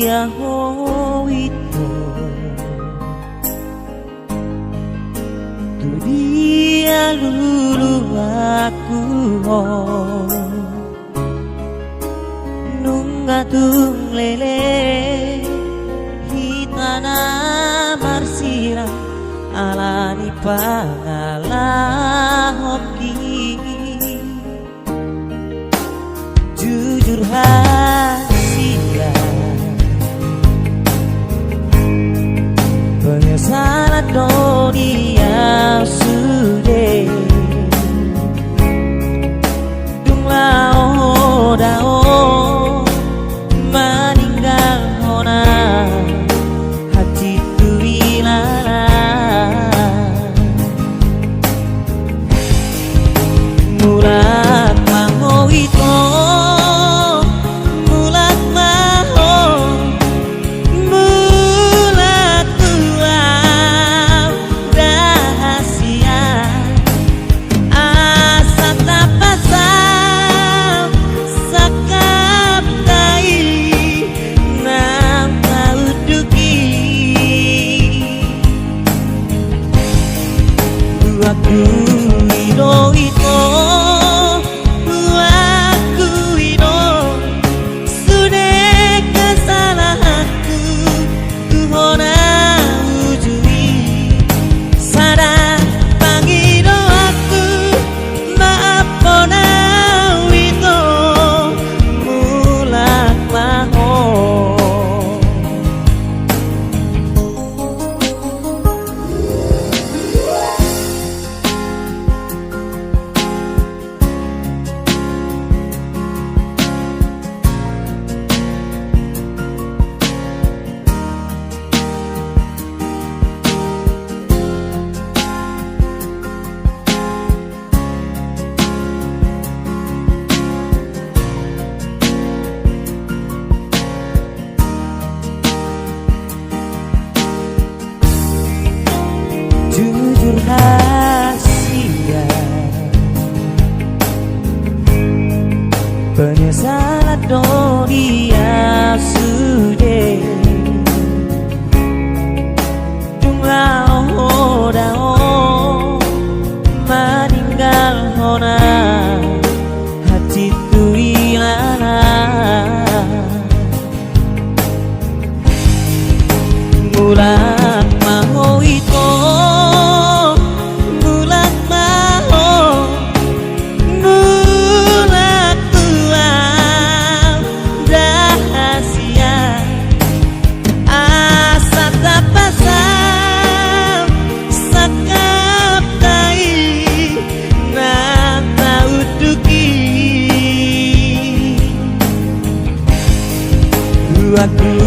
Yaho itu tu dia lulu aku nungatung lele hitana marsira alani pangalah hoki jujur hasia penyesalan dunia sudah dung lao dao meninggal hona hati tu ilala mulat maho itu aku ino ito aku ino sudah kesalahanku tuhona ujui sadar pangino aku maafona ito mulak maho jujur hasia penyesalan dunia sudah jumlah dao meninggal hona hati tu ilana mulat maho itu aku